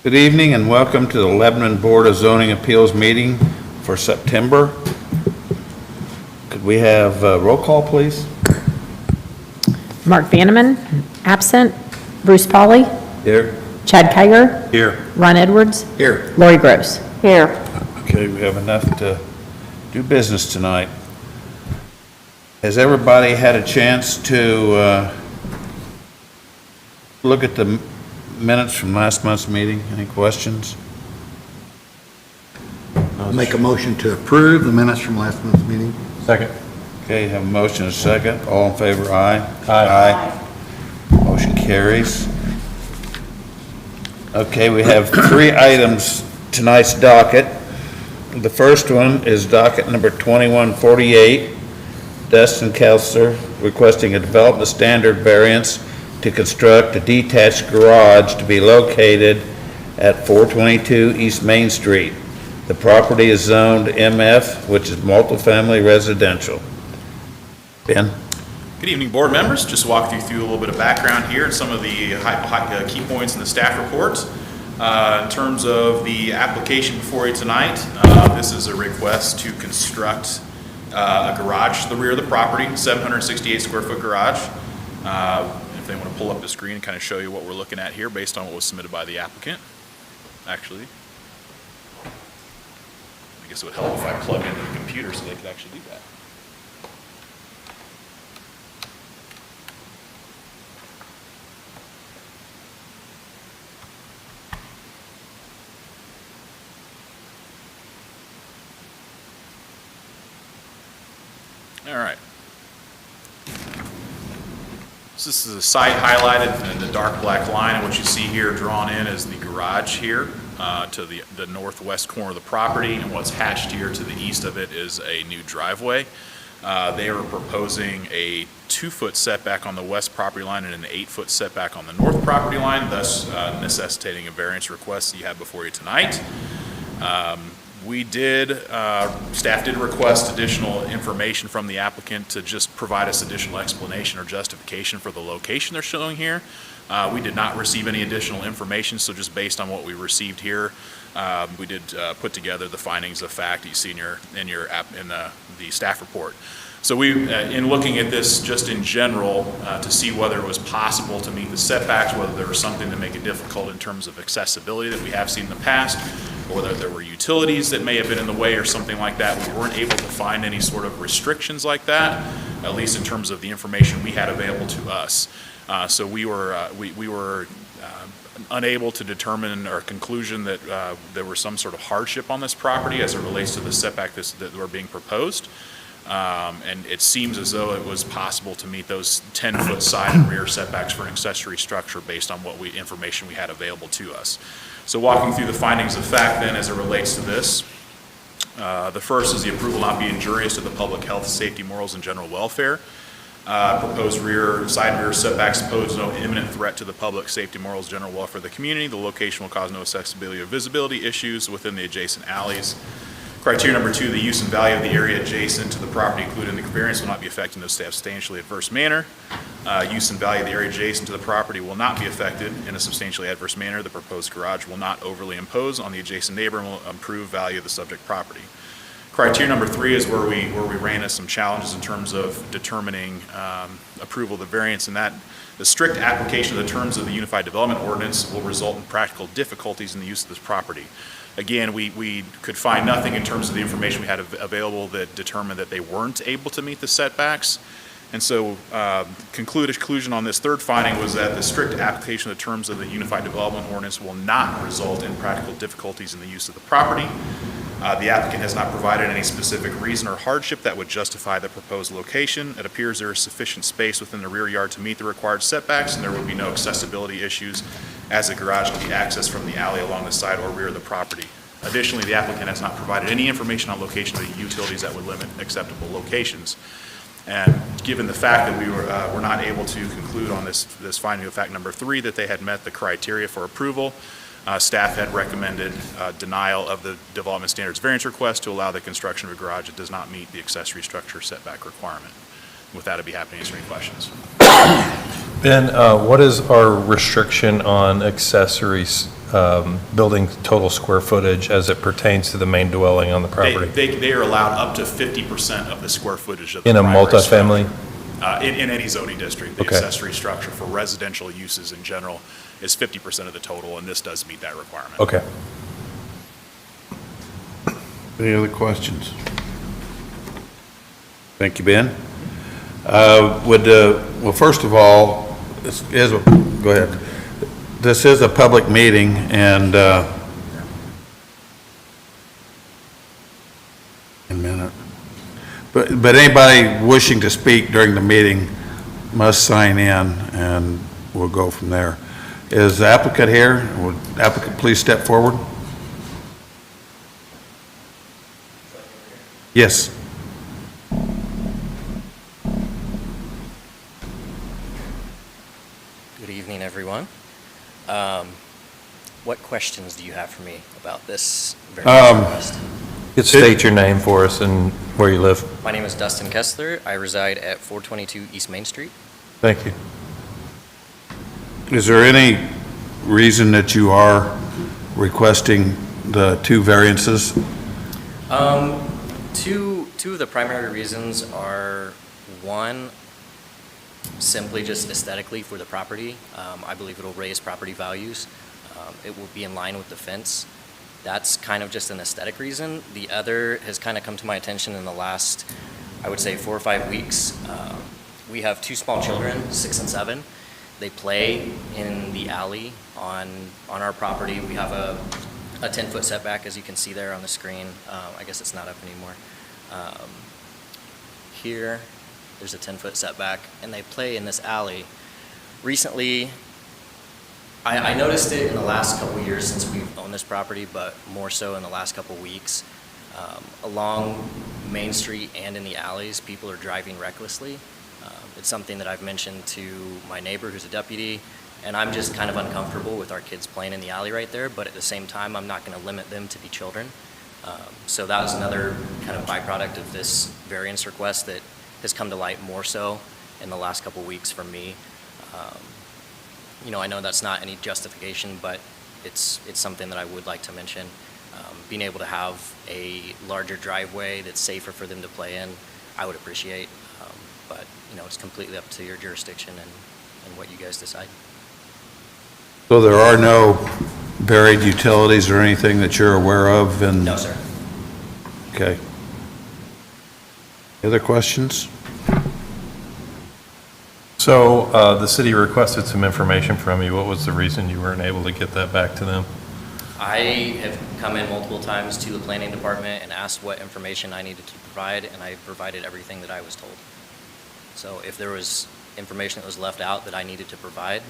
Good evening and welcome to the Lebanon Board of Zoning Appeals meeting for September. Could we have roll call, please? Mark Vanneman, absent. Bruce Pauley. Here. Chad Kiger. Here. Ron Edwards. Here. Lori Gross. Here. Okay, we have enough to do business tonight. Has everybody had a chance to look at the minutes from last month's meeting? Any questions? I'll make a motion to approve the minutes from last month's meeting. Second. Okay, have a motion and a second. All in favor, aye? Aye. Motion carries. Okay, we have 3 items tonight's docket. The first one is docket number 2148. Dustin Kelsler requesting a development standard variance to construct a detached garage to be located at 422 East Main Street. The property is zoned MF, which is multifamily residential. Ben? Good evening, board members. Just walk you through a little bit of background here and some of the key points in the staff report. In terms of the application before you tonight, this is a request to construct a garage to the rear of the property, 768 square foot garage. If they want to pull up the screen and kind of show you what we're looking at here based on what was submitted by the applicant. Actually, I guess it would help if I plug into the computer so they could actually do that. All right. So this is a site highlighted in the dark black line, and what you see here drawn in is the garage here to the northwest corner of the property, and what's hatched here to the east of it is a new driveway. They are proposing a 2-foot setback on the west property line and an 8-foot setback on the north property line, thus necessitating a variance request that you have before you tonight. Staff did request additional information from the applicant to just provide us additional explanation or justification for the location they're showing here. We did not receive any additional information, so just based on what we received here, we did put together the findings of fact that you see in the staff report. So we, in looking at this just in general, to see whether it was possible to meet the setbacks, whether there was something to make it difficult in terms of accessibility that we have seen in the past, or whether there were utilities that may have been in the way or something like that. We weren't able to find any sort of restrictions like that, at least in terms of the information we had available to us. So we were unable to determine or conclusion that there was some sort of hardship on this property as it relates to the setback that were being proposed. And it seems as though it was possible to meet those 10-foot side and rear setbacks for an accessory structure based on what information we had available to us. So walking through the findings of fact then as it relates to this, the first is the approval not be injurious to the public health, safety, morals, and general welfare. Proposed side and rear setbacks pose no imminent threat to the public safety, morals, general welfare of the community. The location will cause no accessibility or visibility issues within the adjacent alleys. Criteria number 2, the use and value of the area adjacent to the property included in the variance will not be affected in a substantially adverse manner. Use and value of the area adjacent to the property will not be affected in a substantially adverse manner. The proposed garage will not overly impose on the adjacent neighbor and will improve value of the subject property. Criteria number 3 is where we ran into some challenges in terms of determining approval of the variance, and that the strict application of the terms of the Unified Development Ordinance will result in practical difficulties in the use of this property. Again, we could find nothing in terms of the information we had available that determined that they weren't able to meet the setbacks. And so conclusion on this third finding was that the strict application of the terms of the Unified Development Ordinance will not result in practical difficulties in the use of the property. The applicant has not provided any specific reason or hardship that would justify the proposed location. It appears there is sufficient space within the rear yard to meet the required setbacks, and there would be no accessibility issues as the garage can be accessed from the alley along the side or rear of the property. Additionally, the applicant has not provided any information on location of the utilities that would limit acceptable locations. And given the fact that we were not able to conclude on this finding of fact number 3 that they had met the criteria for approval, staff had recommended denial of the development standards variance request to allow the construction of a garage that does not meet the accessory structure setback requirement. With that, I'd be happy to answer any questions. Ben, what is our restriction on accessory building total square footage as it pertains to the main dwelling on the property? They are allowed up to 50% of the square footage of the In a primary multifamily? structure. In any zoning district, the Okay. accessory structure for residential uses in general is 50% of the total, and this does meet that requirement. Okay. Any other questions? Thank you, Ben. Well, first of all, go ahead. This is a public meeting, and, a minute. But anybody wishing to speak during the meeting must sign in, and we'll go from there. Is the applicant here? Would applicant please step forward? Yes. Good evening, everyone. What questions do you have for me about this variance request? Could state your name for us and where you live. My name is Dustin Kessler. I reside at 422 East Main Street. Thank you. Is there any reason that you are requesting the two variances? Two of the primary reasons are, one, simply just aesthetically for the property. I believe it'll raise property values. It will be in line with the fence. That's kind of just an aesthetic reason. The other has kind of come to my attention in the last, I would say, 4 or 5 weeks. We have 2 small children, 6 and 7. They play in the alley on our property. We have a 10-foot setback, as you can see there on the screen. I guess it's not up anymore. Here, there's a 10-foot setback, and they play in this alley. Recently, I noticed it in the last couple of years since we've owned this property, but more so in the last couple of weeks. Along Main Street and in the alleys, people are driving recklessly. It's something that I've mentioned to my neighbor who's a deputy, and I'm just kind of uncomfortable with our kids playing in the alley right there, but at the same time, I'm not going to limit them to be children. So that was another kind of byproduct of this variance request that has come to light more so in the last couple of weeks for me. I know that's not any justification, but it's something that I would like to mention. Being able to have a larger driveway that's safer for them to play in, I would appreciate. But it's completely up to your jurisdiction and what you guys decide. So there are no buried utilities or anything that you're aware of? No, sir. Okay. Other questions? So the city requested some information from you. What was the reason you weren't able to get that back to them? I have come in multiple times to the planning department and asked what information I needed to provide, and I provided everything that I was told. So if there was information that was left out that I needed to provide,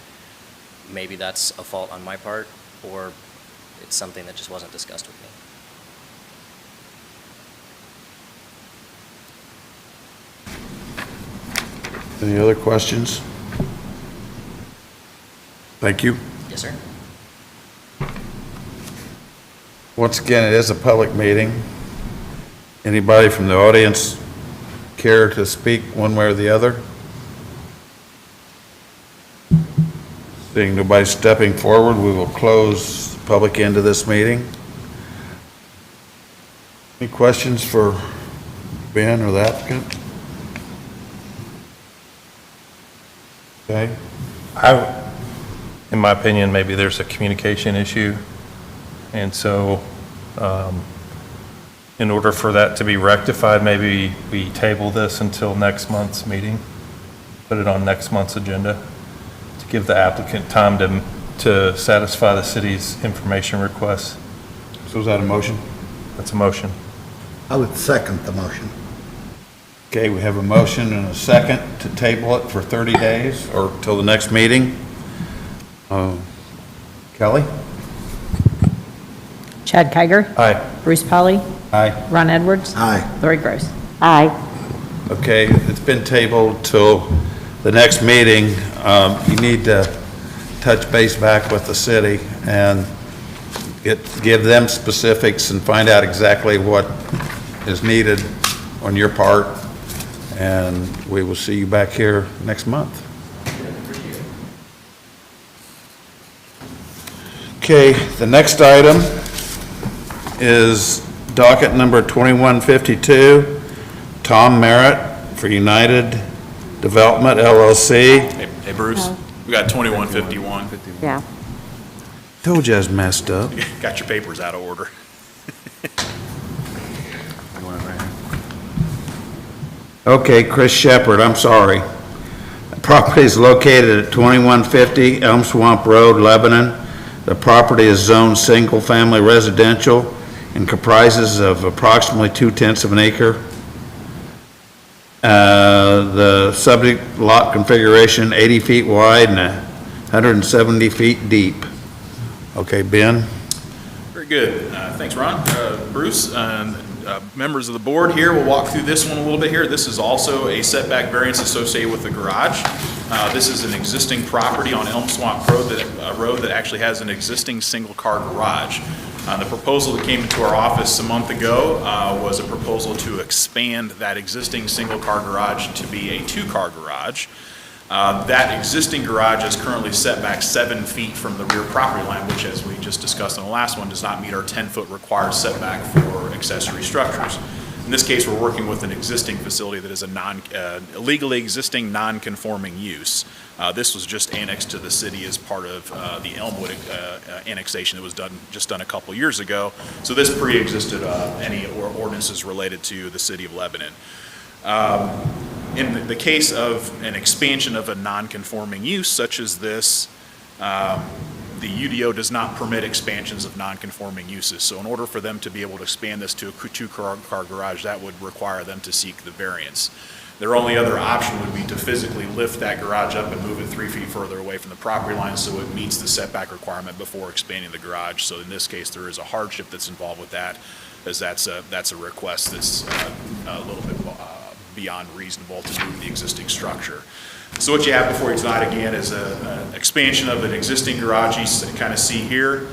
maybe that's a fault on my part, or it's something that just wasn't discussed with me. Any other questions? Thank you. Yes, sir. Once again, it is a public meeting. Anybody from the audience care to speak one way or the other? Seeing nobody stepping forward, we will close the public end of this meeting. Any questions for Ben or the applicant? Okay. In my opinion, maybe there's a communication issue. And so in order for that to be rectified, maybe we table this until next month's meeting, put it on next month's agenda to give the applicant time to satisfy the city's information requests. So is that a motion? That's a motion. I would second the motion. Okay, we have a motion and a second to table it for 30 days or till the next meeting. Kelly? Chad Kiger. Aye. Bruce Polly. Aye. Ron Edwards. Aye. Lori Gross. Aye. Okay, it's been tabled till the next meeting. You need to touch base back with the city and give them specifics and find out exactly what is needed on your part. And we will see you back here next month. Okay, the next item is docket number 2152, Tom Merritt for United Development LLC. Hey, Bruce, we got 2151. Yeah. Told you I was messed up. Got your papers out of order. Okay, Chris Shepherd, I'm sorry. The property is located at 2150 Elm Swamp Road, Lebanon. The property is zoned single-family residential and comprises of approximately 2/10 of an acre. The subject lot configuration, 80 feet wide and 170 feet deep. Okay, Ben? Very good. Thanks, Ron. Bruce, members of the board here, we'll walk through this one a little bit here. This is also a setback variance associated with the garage. This is an existing property on Elm Swamp Road that actually has an existing single-car garage. The proposal that came into our office a month ago was a proposal to expand that existing single-car garage to be a two-car garage. That existing garage is currently set back 7 feet from the rear property line, which, as we just discussed on the last one, does not meet our 10-foot required setback for accessory structures. In this case, we're working with an existing facility that is a legally existing non-conforming use. This was just annexed to the city as part of the Elmwood annexation that was just done a couple years ago. So this pre-existed any ordinances related to the city of Lebanon. In the case of an expansion of a non-conforming use such as this, the UDO does not permit expansions of non-conforming uses. So in order for them to be able to expand this to a two-car garage, that would require them to seek the variance. Their only other option would be to physically lift that garage up and move it 3 feet further away from the property line so it meets the setback requirement before expanding the garage. So in this case, there is a hardship that's involved with that, as that's a request that's a little bit beyond reasonable to move the existing structure. So what you have before you tonight, again, is an expansion of an existing garage. You kind of see here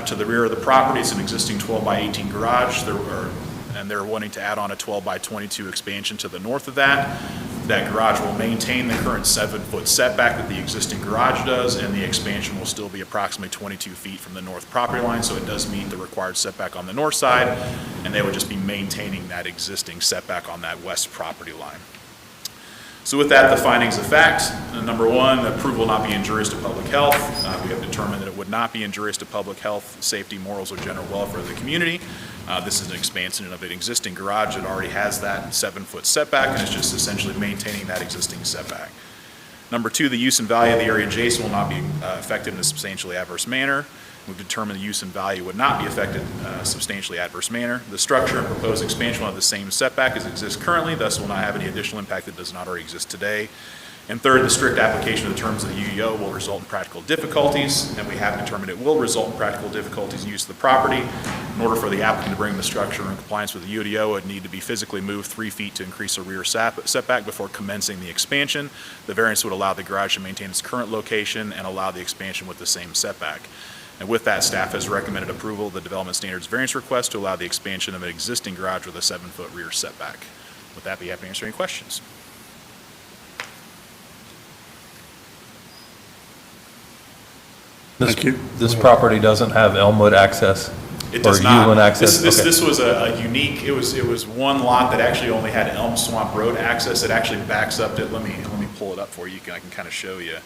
to the rear of the property. It's an existing 12 by 18 garage. They're wanting to add on a 12 by 22 expansion to the north of that. That garage will maintain the current 7-foot setback that the existing garage does, and the expansion will still be approximately 22 feet from the north property line, so it does meet the required setback on the north side, and they would just be maintaining that existing setback on that west property line. So with that, the findings of fact, number one, the approval will not be injurious to public health. We have determined that it would not be injurious to public health, safety, morals, or general welfare of the community. This is an expansion of an existing garage that already has that 7-foot setback, and it's just essentially maintaining that existing setback. Number two, the use and value of the area adjacent will not be affected in a substantially adverse manner. We've determined the use and value would not be affected in a substantially adverse manner. The structure and proposed expansion will have the same setback as exists currently, thus will not have any additional impact that does not already exist today. And third, the strict application of the terms of the UDO will result in practical difficulties, and we have determined it will result in practical difficulties in use of the property. In order for the applicant to bring the structure in compliance with the UDO, it would need to be physically moved 3 feet to increase the rear setback before commencing the expansion. The variance would allow the garage to maintain its current location and allow the expansion with the same setback. And with that, staff has recommended approval of the development standards variance request to allow the expansion of an existing garage with a 7-foot rear setback. With that, be happy to answer any questions. This property doesn't have Elmwood access? It does or not. Uwin access? Okay. This was a unique, it was one lot that actually only had Elm Swamp Road access. It actually backs up to, let me pull it up for you. I can kind of show you.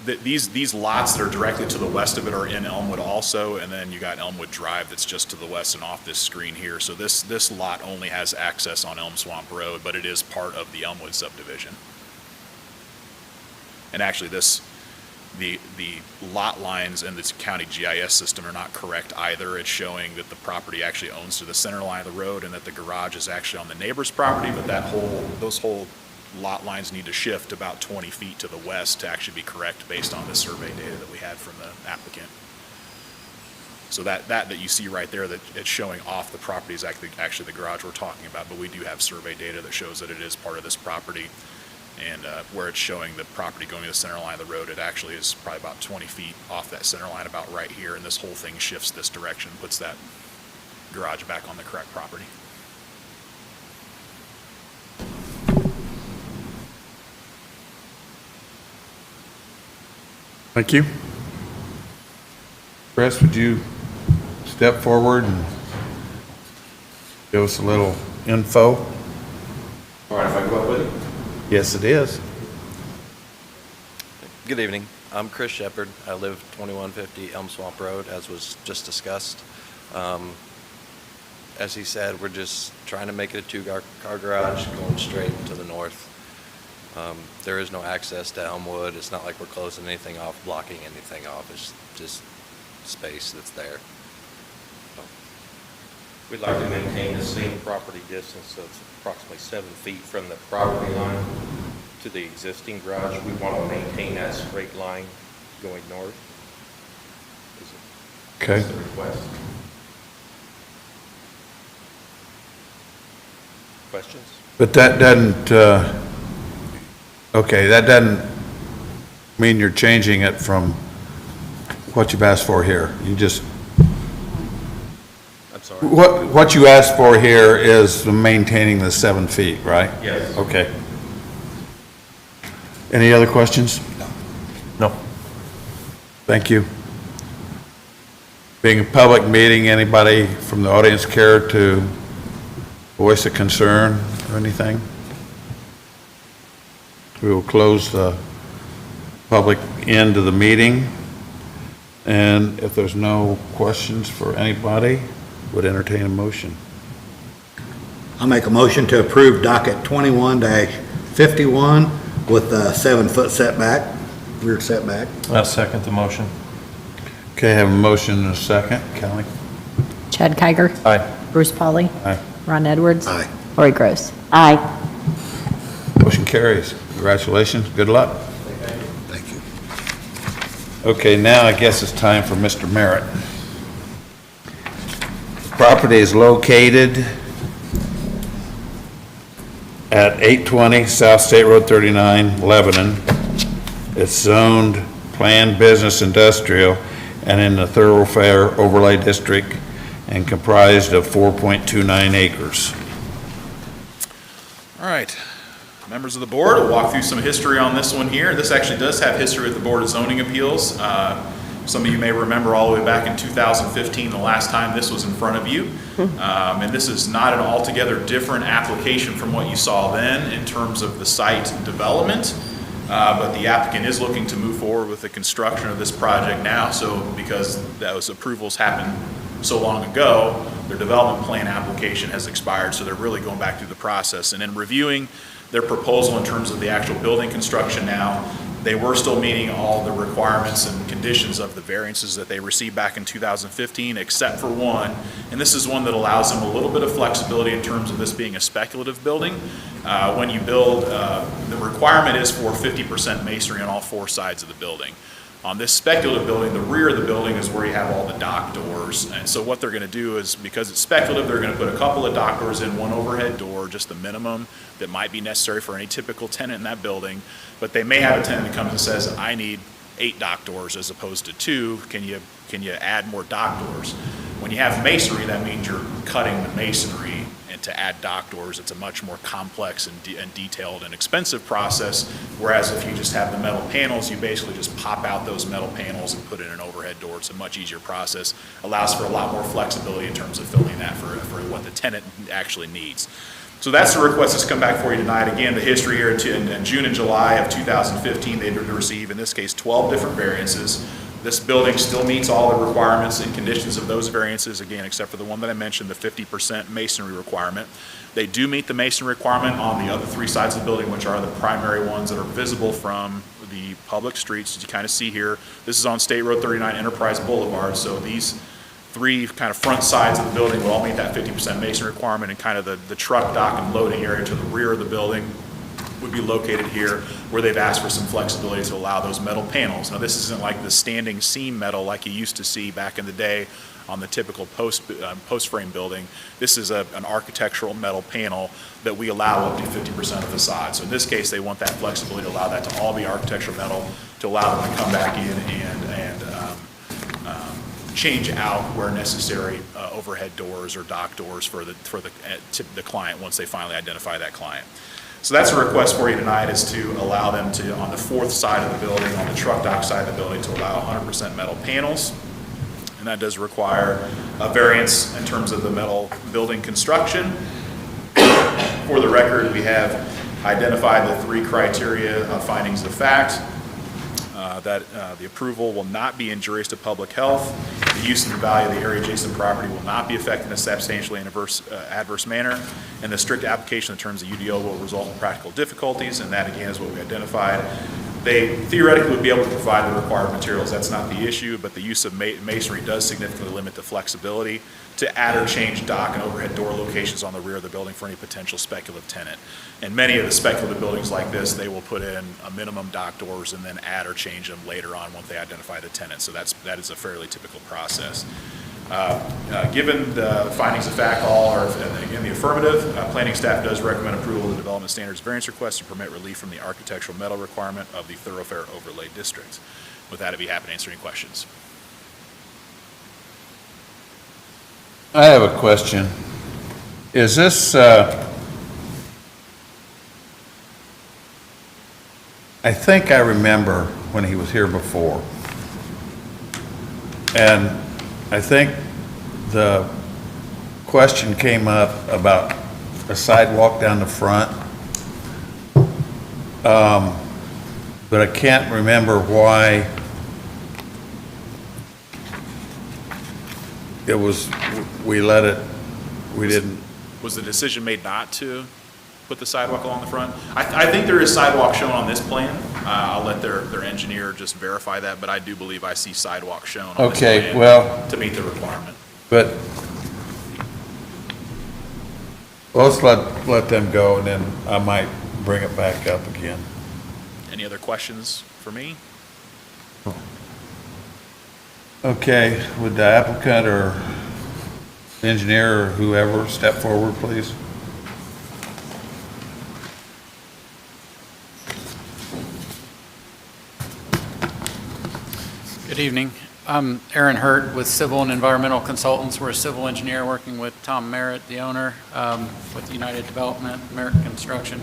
These lots that are directly to the west of it are in Elmwood also, and then you got Elmwood Drive that's just to the west and off this screen here. So this lot only has access on Elm Swamp Road, but it is part of the Elmwood subdivision. And actually the lot lines in this county GIS system are not correct either. It's showing that the property actually owns to the center line of the road and that the garage is actually on the neighbor's property, but those whole lot lines need to shift about 20 feet to the west to actually be correct based on the survey data that we had from the applicant. So that you see right there, that it's showing off the property is actually the garage we're talking about, but we do have survey data that shows that it is part of this property. And where it's showing the property going to the center line of the road, it actually is probably about 20 feet off that center line about right here, and this whole thing shifts this direction, puts that garage back on the correct property. Thank you. Chris, would you step forward and give us a little info? All right, if I go up with it. Yes, it is. Good evening. I'm Chris Shepard. I live 2150 Elm Swamp Road, as was just discussed. As he said, we're just trying to make it a two-car garage going straight to the north. There is no access to Elmwood. It's not like we're closing anything off, blocking anything off. It's just space that's there. We'd like to maintain the same property distance of approximately 7 feet from the property line to the existing garage. We want to maintain that straight line going north. Okay. That's the request. Questions? But that doesn't, okay, that doesn't mean you're changing it from what you've asked for here. You just, I'm sorry. what you asked for here is maintaining the 7 feet, right? Yes. Okay. Any other questions? No. Thank you. Being a public meeting, anybody from the audience care to voice a concern or anything? We will close the public end of the meeting. And if there's no questions for anybody, would entertain a motion. I'll make a motion to approve docket 21-51 with a 7-foot setback, rear setback. I'll second the motion. Okay, I have a motion and a second. Kelly? Chad Kiger. Aye. Bruce Pauly. Aye. Ron Edwards. Aye. Lori Gross. Aye. Motion carries. Congratulations. Good luck. Thank you. Okay, now I guess it's time for Mr. Merritt. The property is located at 820 South State Road 39, Lebanon. It's zoned planned business industrial and in the thoroughfare overlay district and comprised of 4.29 acres. All right, members of the board, we'll walk through some history on this one here. This actually does have history with the Board of Zoning Appeals. Some of you may remember all the way back in 2015, the last time this was in front of you. And this is not an altogether different application from what you saw then in terms of the site development. But the applicant is looking to move forward with the construction of this project now. So because those approvals happened so long ago, their development plan application has expired. So they're really going back through the process. And in reviewing their proposal in terms of the actual building construction now, they were still meeting all the requirements and conditions of the variances that they received back in 2015, except for one. And this is one that allows them a little bit of flexibility in terms of this being a speculative building. When you build, the requirement is for 50% masonry on all 4 sides of the building. On this speculative building, the rear of the building is where you have all the dock doors. And so what they're going to do is, because it's speculative, they're going to put a couple of dock doors in, one overhead door, just the minimum that might be necessary for any typical tenant in that building. But they may have a tenant that comes and says, I need 8 dock doors as opposed to 2. Can you add more dock doors? When you have masonry, that means you're cutting the masonry. And to add dock doors, it's a much more complex and detailed and expensive process. Whereas if you just have the metal panels, you basically just pop out those metal panels and put in an overhead door. It's a much easier process. Allows for a lot more flexibility in terms of filling that for what the tenant actually needs. So that's the request that's come back for you tonight. Again, the history here in June and July of 2015, they did receive, in this case, 12 different variances. This building still meets all the requirements and conditions of those variances, again, except for the one that I mentioned, the 50% masonry requirement. They do meet the masonry requirement on the other 3 sides of the building, which are the primary ones that are visible from the public streets, as you kind of see here. This is on State Road 39 Enterprise Boulevard, so these 3 kind of front sides of the building will all meet that 50% masonry requirement, and kind of the truck dock and loading area to the rear of the building would be located here, where they've asked for some flexibility to allow those metal panels. Now, this isn't like the standing seam metal like you used to see back in the day on the typical post frame building. This is an architectural metal panel that we allow up to 50% of the facade. So in this case, they want that flexibility to allow that to all be architectural metal, to allow them to come back in and change out where necessary overhead doors or dock doors for the client once they finally identify that client. So that's a request for you tonight, is to allow them to, on the fourth side of the building, on the truck dock side of the building, to allow 100% metal panels. And that does require a variance in terms of the metal building construction. For the record, we have identified the 3 criteria of findings of fact. That the approval will not be injurious to public health, the use and the value of the area adjacent property will not be affected in a substantially adverse manner, and the strict application of the terms of UDO will result in practical difficulties, and that again is what we identified. They theoretically would be able to provide the required materials, that's not the issue, but the use of masonry does significantly limit the flexibility to add or change dock and overhead door locations on the rear of the building for any potential speculative tenant. And many of the speculative buildings like this, they will put in a minimum dock doors and then add or change them later on once they identify the tenant. So that is a fairly typical process. Given the findings of fact, all are in the affirmative, planning staff does recommend approval of the development standards variance request to permit relief from the architectural metal requirement of the thoroughfare overlay district. With that, I'd be happy to answer any questions. I have a question. Is this, I think I remember when he was here before. And I think the question came up about a sidewalk down the front. But I can't remember why it was, we didn't. Was the decision made not to put the sidewalk along the front? I think there is sidewalk shown on this plan. I'll let their engineer just verify that, but I do believe I see sidewalk shown on this Okay, plan well, to meet the requirement. but let's let them go, and then I might bring it back up again. Any other questions for me? Okay, would the applicant or engineer or whoever step forward, please? Good evening. I'm Aaron Hurt with Civil and Environmental Consultants. We're a civil engineer working with Tom Merritt, the owner, with United Development, Merritt Construction.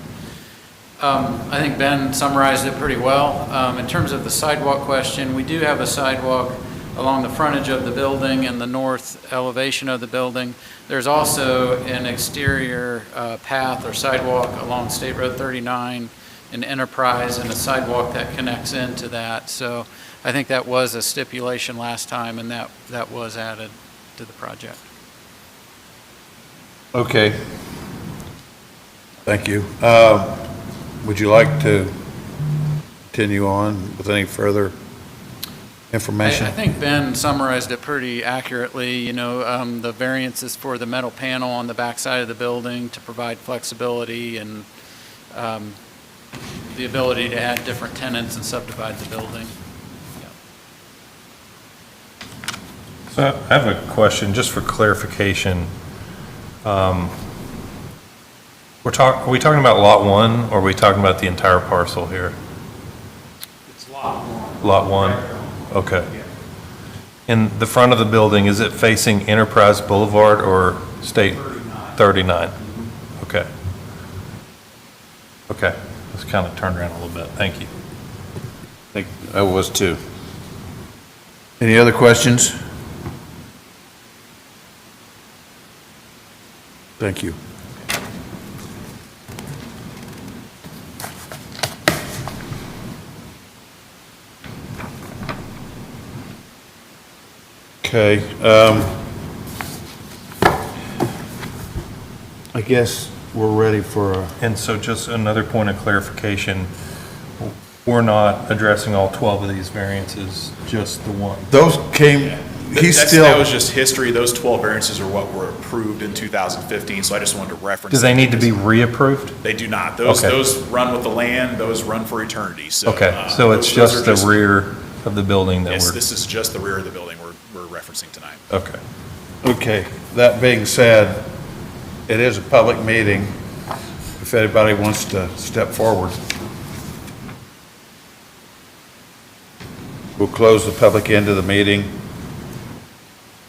I think Ben summarized it pretty well. In terms of the sidewalk question, we do have a sidewalk along the frontage of the building and the north elevation of the building. There's also an exterior path or sidewalk along State Road 39 in Enterprise, and a sidewalk that connects into that. So I think that was a stipulation last time, and that was added to the project. Okay. Thank you. Would you like to continue on with any further information? I think Ben summarized it pretty accurately. You know, the variances for the metal panel on the back side of the building to provide flexibility and the ability to add different tenants and subdivide the building. So I have a question, just for clarification. Are we talking about Lot 1, or are we talking about the entire parcel here? It's Lot 1. Lot 1? Okay. In the front of the building, is it facing Enterprise Boulevard or State 39? Okay. Okay, let's kind of turn around a little bit. Thank you. I think I was too. Any other questions? Thank you. Okay, I guess we're ready for a, And so just another point of clarification, we're not addressing all 12 of these variances, just the one. those came, he's That still, was just history. Those 12 variances are what were approved in 2015, so I just wanted to reference. Do they them need to be because reapproved? They do not. Those Okay. those run with the land, those run for eternity. So, Okay, so it's those are just the rear of the building that Yes, we're, this is just the rear of the building we're referencing tonight. okay. okay, that being said, it is a public meeting. If anybody wants to step forward. We'll close the public end of the meeting.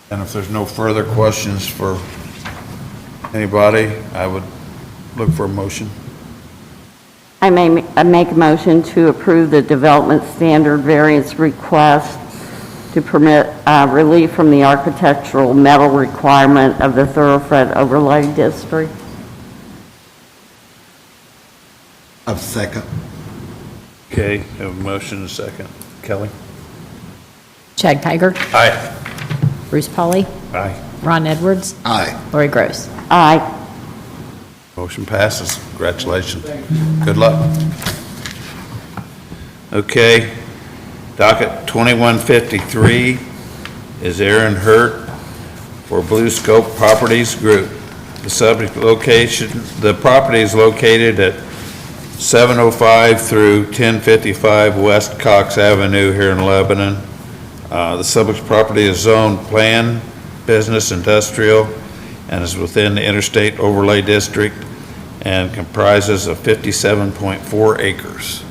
And if there's no further questions for anybody, I would look for a motion. I make a motion to approve the development standard variance request to permit relief from the architectural metal requirement of the thoroughfare overlay district. A second. Okay, have a motion and a second. Kelly? Chad Kiger, Aye. Bruce Pauly, Aye. Ron Edwards, Aye. Lori Gross. Aye. Motion passes. Congratulations. Good luck. Okay, docket 2153 is Aaron Hurt for Blue Scope Properties Group. The subject location, the property is located at 705 through 1055 West Cox Avenue here in Lebanon. The subject property is zoned plan, business, industrial, and is within the Interstate Overlay District and comprises of 57.4 acres.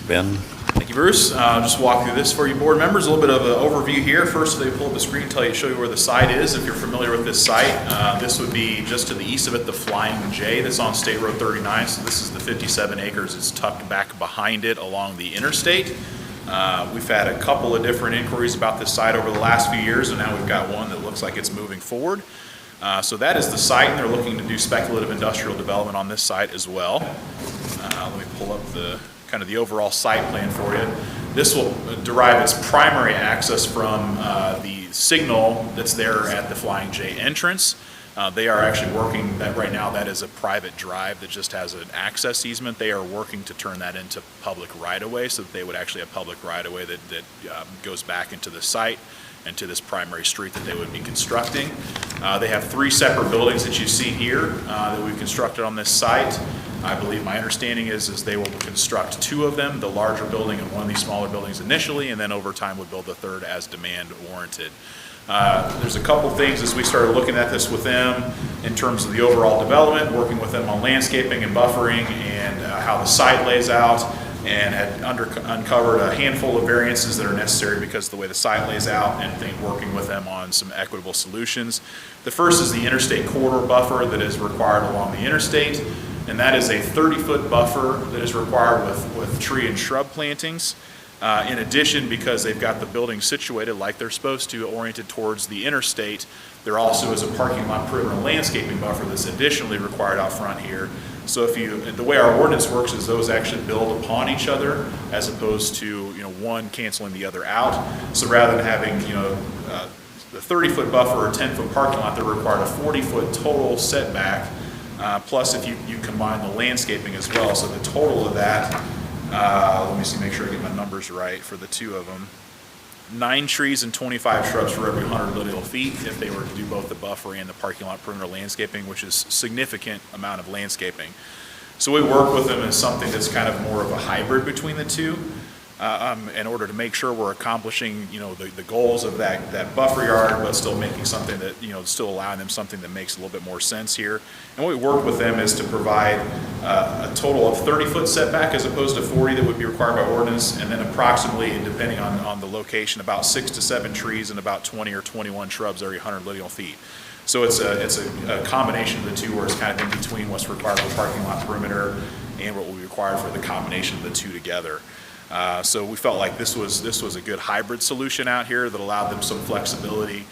Ben? Thank you, Bruce. Just walk through this for you, board members. A little bit of an overview here. First, they pull up the screen, show you where the site is. If you're familiar with this site, this would be just to the east of it, the Flying J that's on State Road 39. So this is the 57 acres. It's tucked back behind it along the interstate. We've had a couple of different inquiries about this site over the last few years, and now we've got one that looks like it's moving forward. So that is the site, and they're looking to do speculative industrial development on this site as well. Let me pull up the kind of the overall site plan for you. This will derive its primary access from the signal that's there at the Flying J entrance. They are actually working that right now. That is a private drive that just has an access easement. They are working to turn that into public right-of-way so that they would actually have public right-of-way that goes back into the site and to this primary street that they would be constructing. They have 3 separate buildings that you see here that we've constructed on this site. I believe my understanding is they will construct 2 of them, the larger building and one of these smaller buildings initially, and then over time would build the third as demand warranted. There's a couple things as we started looking at this with them in terms of the overall development, working with them on landscaping and buffering and how the site lays out, and had uncovered a handful of variances that are necessary because of the way the site lays out, and working with them on some equitable solutions. The first is the interstate corridor buffer that is required along the interstate, and that is a 30-foot buffer that is required with tree and shrub plantings. In addition, because they've got the building situated like they're supposed to, oriented towards the interstate, there also is a parking lot perimeter landscaping buffer that's additionally required out front here. So the way our ordinance works is those actually build upon each other as opposed to, one canceling the other out. So rather than having, the 30-foot buffer or 10-foot parking lot, they're required a 40-foot total setback. Plus if you combine the landscaping as well. So the total of that, let me see, make sure I get my numbers right for the 2 of them. 9 trees and 25 shrubs for every 100 lineal feet if they were to do both the buffer and the parking lot perimeter landscaping, which is a significant amount of landscaping. So we work with them as something that's kind of more of a hybrid between the 2 in order to make sure we're accomplishing, the goals of that buffer yard, but still making something that, still allowing them something that makes a little bit more sense here. And what we work with them is to provide a total of 30-foot setback as opposed to 40 that would be required by ordinance, and then approximately, depending on the location, about 6 to 7 trees and about 20 or 21 shrubs every 100 lineal feet. So it's a combination of the 2 where it's kind of in between what's required for parking lot perimeter and what will be required for the combination of the 2 together. So we felt like this was a good hybrid solution out here that allowed them some flexibility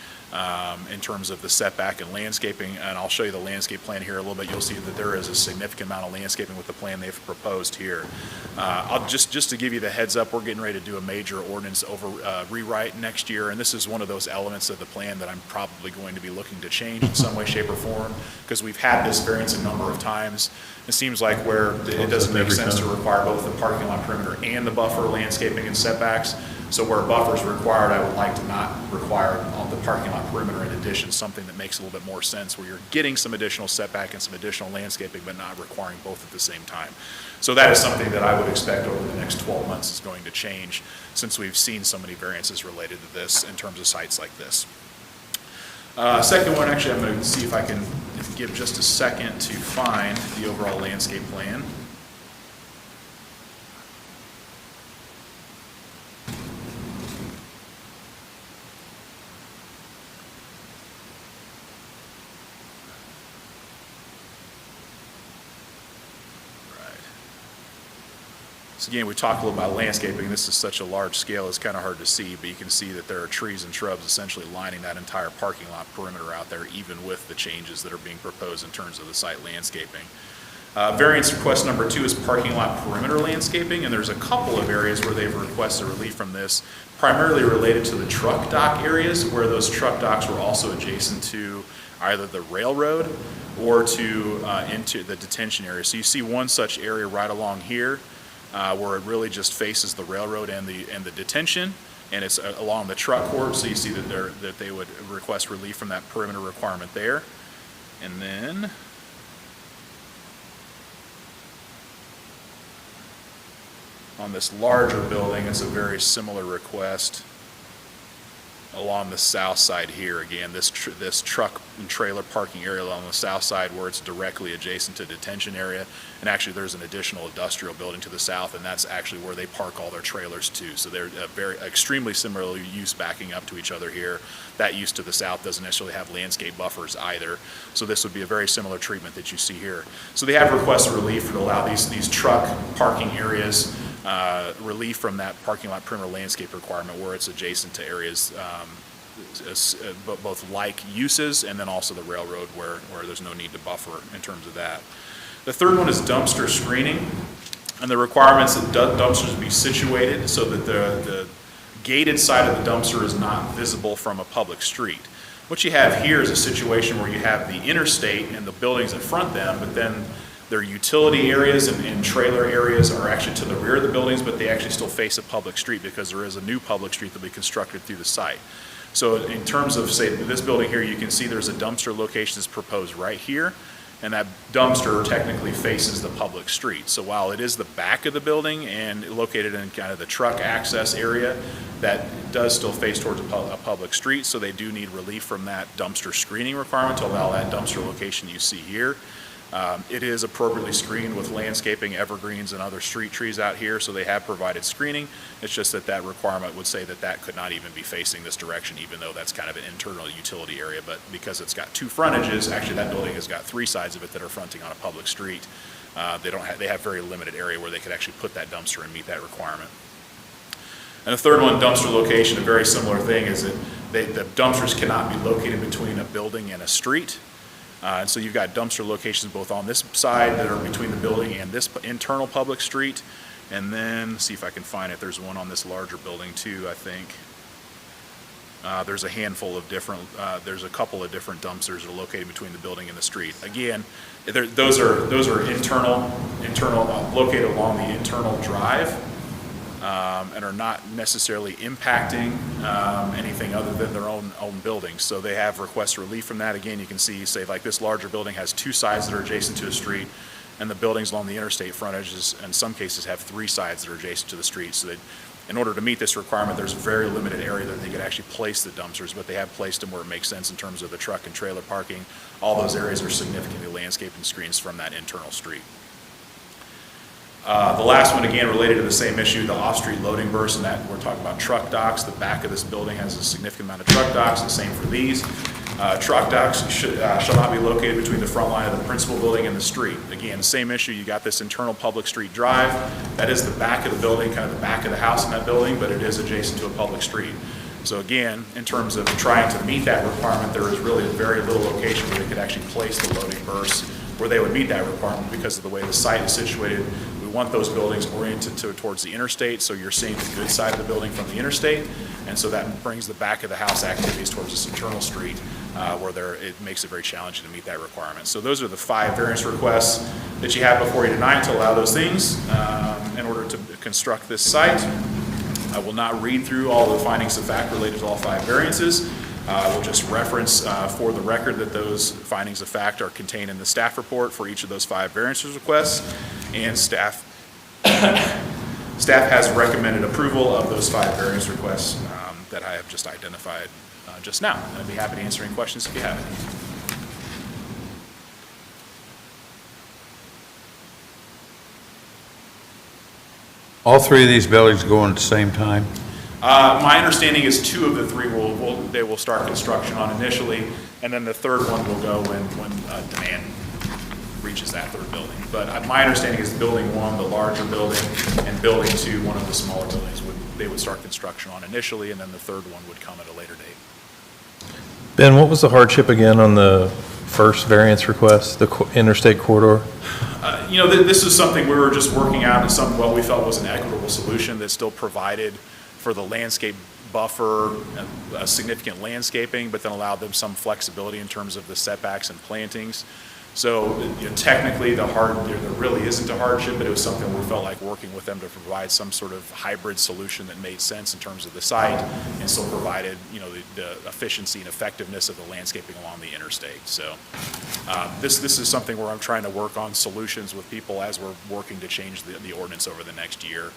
in terms of the setback and landscaping. And I'll show you the landscape plan here a little bit. You'll see that there is a significant amount of landscaping with the plan they've proposed here. I'll just to give you the heads up, we're getting ready to do a major ordinance rewrite next year, and this is one of those elements of the plan that I'm probably going to be looking to change in some way, shape, or form, because we've had this variance a number of times. It seems like where it doesn't make sense to require both the parking lot perimeter and the buffer landscaping and setbacks. So where buffers are required, I would like to not require on the parking lot perimeter in addition, something that makes a little bit more sense where you're getting some additional setback and some additional landscaping, but not requiring both at the same time. So that is something that I would expect over the next 12 months is going to change, since we've seen so many variances related to this in terms of sites like this. Second one, actually, I'm going to see if I can give just a second to find the overall landscape plan. So again, we talked a little about landscaping. This is such a large scale, it's kind of hard to see, but you can see that there are trees and shrubs essentially lining that entire parking lot perimeter out there, even with the changes that are being proposed in terms of the site landscaping. Variance request number 2 is parking lot perimeter landscaping, and there's a couple of areas where they've requested relief from this, primarily related to the truck dock areas, where those truck docks were also adjacent to either the railroad or to into the detention area. So you see one such area right along here, where it really just faces the railroad and the detention, and it's along the truck court. So you see that they would request relief from that perimeter requirement there, and then. On this larger building, it's a very similar request along the south side here. Again, this truck and trailer parking area along the south side where it's directly adjacent to detention area. And actually, there's an additional industrial building to the south, and that's actually where they park all their trailers too. So they're very extremely similar use backing up to each other here. That use to the south doesn't necessarily have landscape buffers either. So this would be a very similar treatment that you see here. So they have requested relief to allow these truck parking areas relief from that parking lot perimeter landscape requirement where it's adjacent to areas, both like uses and then also the railroad where there's no need to buffer in terms of that. The third one is dumpster screening, and the requirements that dumpsters be situated so that the gated side of the dumpster is not visible from a public street. What you have here is a situation where you have the interstate and the buildings in front of them, but then their utility areas and trailer areas are actually to the rear of the buildings, but they actually still face a public street because there is a new public street that will be constructed through the site. So in terms of, say, this building here, you can see there's a dumpster location that's proposed right here, and that dumpster technically faces the public street. So while it is the back of the building and located in kind of the truck access area, that does still face towards a public street, so they do need relief from that dumpster screening requirement to allow that dumpster location you see here. It is appropriately screened with landscaping, evergreens, and other street trees out here, so they have provided screening. It's just that requirement would say that could not even be facing this direction, even though that's kind of an internal utility area. But because it's got 2 frontages, actually that building has got 3 sides of it that are fronting on a public street. They have very limited area where they could actually put that dumpster and meet that requirement. And the third one, dumpster location, a very similar thing, is that the dumpsters cannot be located between a building and a street. And so you've got dumpster locations both on this side that are between the building and this internal public street. And then, see if I can find it, there's one on this larger building too, I think. There's a handful of different, there's a couple of different dumpsters that are located between the building and the street. Again, those are internal, located along the internal drive. And are not necessarily impacting anything other than their own buildings. So they have requested relief from that. Again, you can see, say, like this larger building has 2 sides that are adjacent to a street, and the buildings along the interstate frontages, in some cases, have 3 sides that are adjacent to the street. So that in order to meet this requirement, there's a very limited area that they could actually place the dumpsters, but they have placed them where it makes sense in terms of the truck and trailer parking. All those areas are significantly landscaped and screens from that internal street. The last one, again, related to the same issue, the off-street loading berths, and that we're talking about truck docks. The back of this building has a significant amount of truck docks, the same for these. Truck docks shall not be located between the front line of the principal building and the street. Again, same issue, you got this internal public street drive. That is the back of the building, kind of the back of the house in that building, but it is adjacent to a public street. So again, in terms of trying to meet that requirement, there is really very little location where they could actually place the loading berths where they would meet that requirement because of the way the site is situated. We want those buildings oriented towards the interstate, so you're seeing the good side of the building from the interstate, and so that brings the back of the house activities towards this internal street where it makes it very challenging to meet that requirement. So those are the 5 variance requests that you have before you tonight to allow those things in order to construct this site. I will not read through all the findings of fact related to all 5 variances. We'll just reference for the record that those findings of fact are contained in the staff report for each of those 5 variances requests, and staff has recommended approval of those 5 variance requests that I have just identified just now. And I'd be happy to answer any questions if you have any. All 3 of these buildings going at the same time? My understanding is 2 of the 3 they will start construction on initially, and then the 3rd one will go when demand reaches that third building. But my understanding is building 1, the larger building, and building 2, one of the smaller buildings, they would start construction on initially, and then the third one would come at a later date. Ben, what was the hardship again on the first variance request, the interstate corridor? You know, this is something we were just working out, and something what we felt was an equitable solution that still provided for the landscape buffer, a significant landscaping, but then allowed them some flexibility in terms of the setbacks and plantings. So you know, technically, there really isn't a hardship, but it was something we felt like working with them to provide some sort of hybrid solution that made sense in terms of the site and still provided, you know, the efficiency and effectiveness of the landscaping along the interstate. So this is something where I'm trying to work on solutions with people as we're working to change the ordinance over the next year.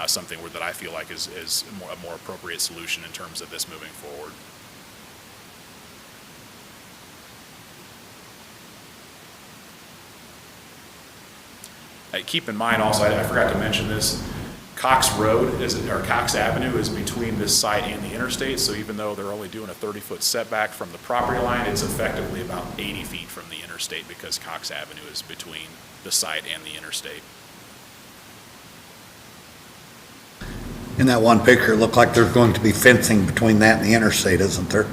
Something that I feel like is a more appropriate solution in terms of this moving forward. Keep in mind also, I forgot to mention this, Cox Road or Cox Avenue is between this site and the interstate, so even though they're only doing a 30-foot setback from the property line, it's effectively about 80 feet from the interstate because Cox Avenue is between the site and the interstate. In that one picture, it looked like there's going to be fencing between that and the interstate, isn't there?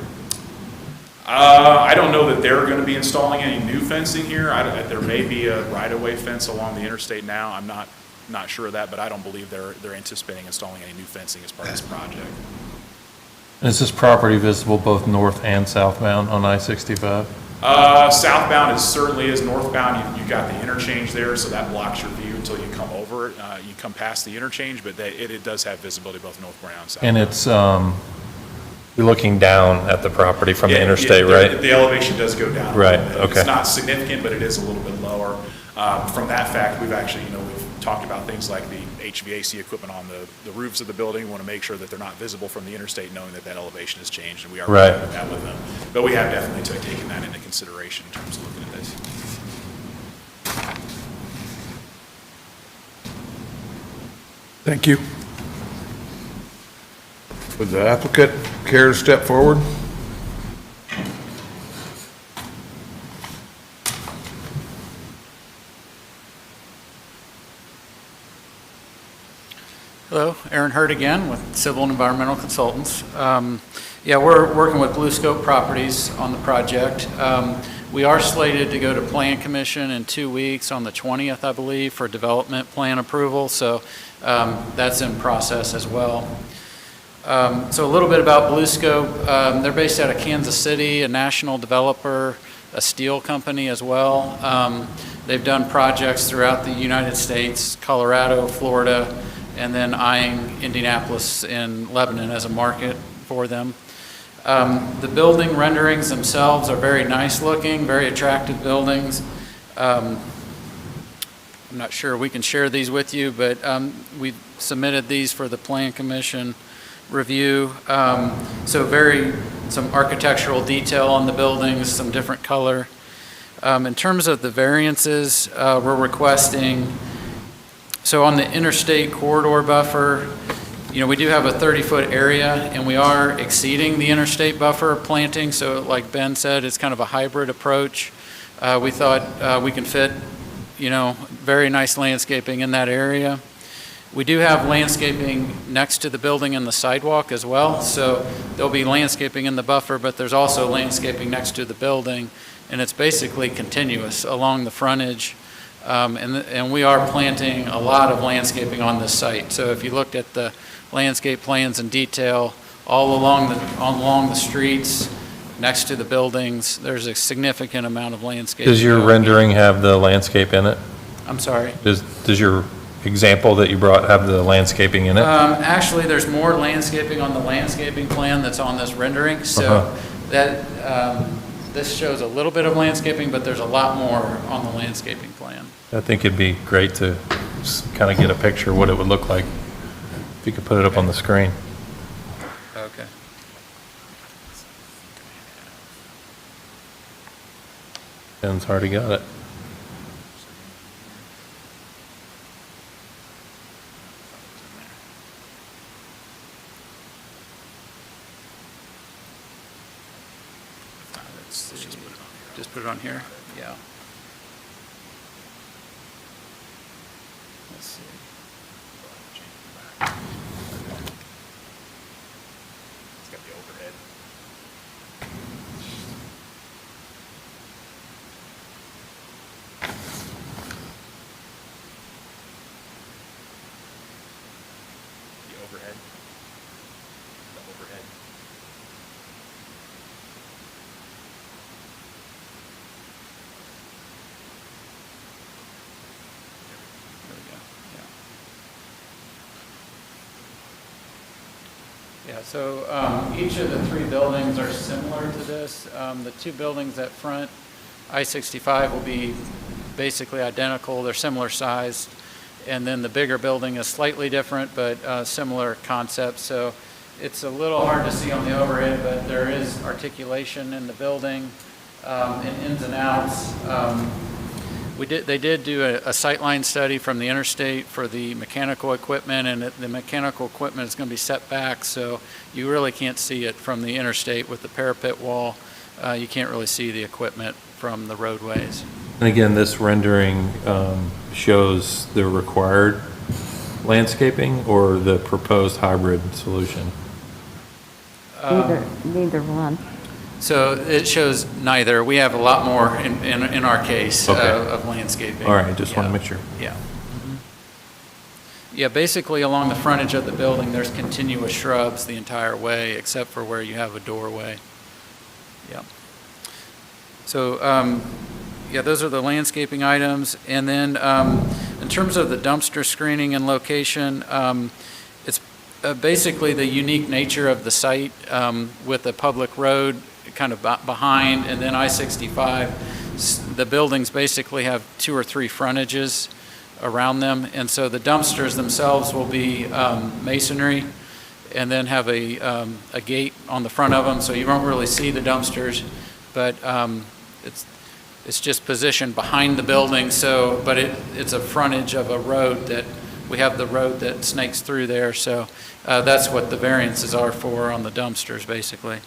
I don't know that they're going to be installing any new fencing here. There may be a right-of-way fence along the interstate now. I'm not sure of that, but I don't believe they're anticipating installing any new fencing as part of this project. And is this property visible both north and southbound on I-65? Southbound certainly is. Northbound, you've got the interchange there, so that blocks your view until you come over it. You come past the interchange, but it does have visibility both northbound and southbound. And it's, you're looking down at the property from the interstate, yeah, right? The elevation does go down. Right, A little bit. okay. It's not significant, but it is a little bit lower. From that fact, we've actually, we've talked about things like the HVAC equipment on the roofs of the building. We want to make sure that they're not visible from the interstate, knowing that elevation has changed, and we are Right. working that with them. But we have definitely taken that into consideration in terms of looking at this. Thank you. Would the applicant care to step forward? Hello, Aaron Hurd again with Civil and Environmental Consultants. Yeah, we're working with Blue Scope Properties on the project. We are slated to go to Plan Commission in 2 weeks on the 20th, I believe, for development plan approval, so that's in process as well. So a little bit about Blue Scope. They're based out of Kansas City, a national developer, a steel company as well. They've done projects throughout the United States, Colorado, Florida, and then eyeing Indianapolis and Lebanon as a market for them. The building renderings themselves are very nice looking, very attractive buildings. I'm not sure we can share these with you, but we submitted these for the Plan Commission review. So some architectural detail on the buildings, some different color. In terms of the variances, we're requesting, so on the interstate corridor buffer, we do have a 30-foot area, and we are exceeding the interstate buffer planting, so like Ben said, it's kind of a hybrid approach. We thought we can fit, very nice landscaping in that area. We do have landscaping next to the building and the sidewalk as well, so there'll be landscaping in the buffer, but there's also landscaping next to the building, and it's basically continuous along the frontage. And we are planting a lot of landscaping on this site. So if you looked at the landscape plans in detail, all along the streets, next to the buildings, there's a significant amount of landscaping. Does your rendering have the landscape in it? I'm sorry? Does your example that you brought have the landscaping in it? Actually, there's more landscaping on the landscaping plan that's on this rendering. So this shows a little bit of landscaping, but there's a lot more on the landscaping plan. I think it'd be great to kind of get a picture of what it would look like if you could put it up on the screen. Okay. Ben's already got it. Just put it on here? Yeah. overhead. The overhead. There we go, yeah. Yeah, so each of the three buildings are similar to this. The two buildings at front, I-65 will be basically identical, they're similar sized. And then the bigger building is slightly different, but similar concept. So it's a little hard to see on the overhead, but there is articulation in the building and ins and outs. They did do a sightline study from the Interstate for the mechanical equipment, and the mechanical equipment is going to be set back, so you really can't see it from the Interstate with the parapet wall. You can't really see the equipment from the roadways. And again, this rendering shows the required landscaping or the proposed hybrid solution? Neither one. So it shows neither. We have a lot more in our case Okay. of landscaping. All right, just want to Yeah. make sure. Yeah. Yeah, basically along the frontage of the building, there's continuous shrubs the entire way, except for where you have a doorway. Yeah. So, yeah, those are the landscaping items. And then in terms of the dumpster screening and location, it's basically the unique nature of the site with a public road kind of behind, and then I-65. The buildings basically have 2 or 3 frontages around them, and so the dumpsters themselves will be masonry and then have a gate on the front of them, so you won't really see the dumpsters, but it's just positioned behind the building, so, but it's a frontage of a road that, we have the road that snakes through there, so that's what the variances are for on the dumpsters, basically.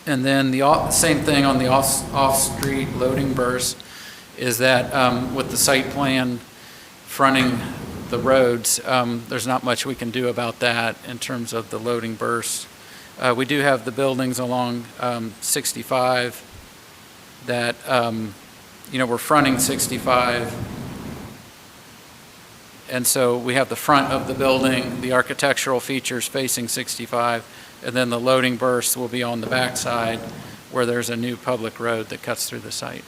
And then the same thing on the off-street loading berths is that with the site plan fronting the roads, there's not much we can do about that in terms of the loading berths. We do have the buildings along 65 that, we're fronting 65. And so we have the front of the building, the architectural features facing 65, and then the loading berths will be on the back side where there's a new public road that cuts through the site.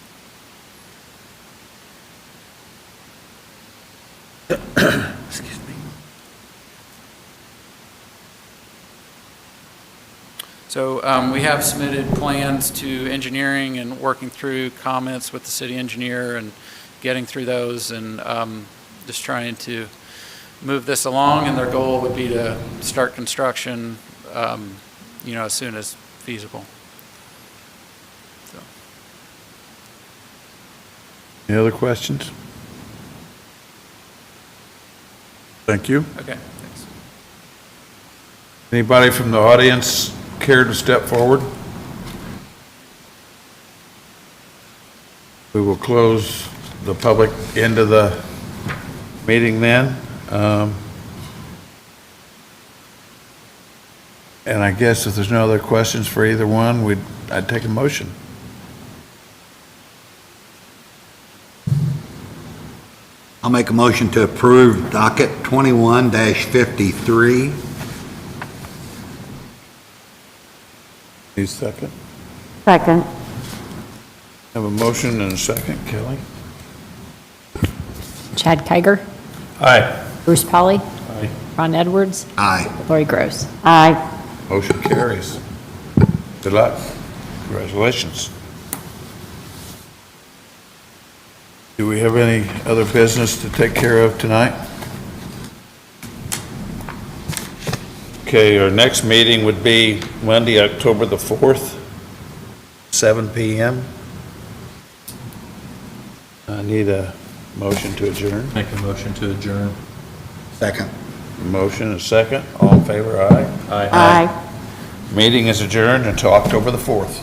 Excuse me. So we have submitted plans to engineering and working through comments with the city engineer and getting through those and just trying to move this along, and their goal would be to start construction, as soon as feasible. So. Any other questions? Thank you. Okay, thanks. Anybody from the audience care to step forward? We will close the public end of the meeting then. And I guess if there's no other questions for either one, I'd take a motion. I'll make a motion to approve docket 21-53. Need a second? Second. Have a motion and a second. Kelly? Chad Kiger, Aye. Bruce Polly, Aye. Ron Edwards, Aye. Lori Gross. Aye. Motion carries. Good luck. Congratulations. Do we have any other business to take care of tonight? Okay, our next meeting would be Monday, October the 4th, 7 p.m. I need a motion to adjourn. Make a motion to adjourn. Second. Motion and a second. All in favor, aye. Aye. Aye. Meeting is adjourned until October the 4th.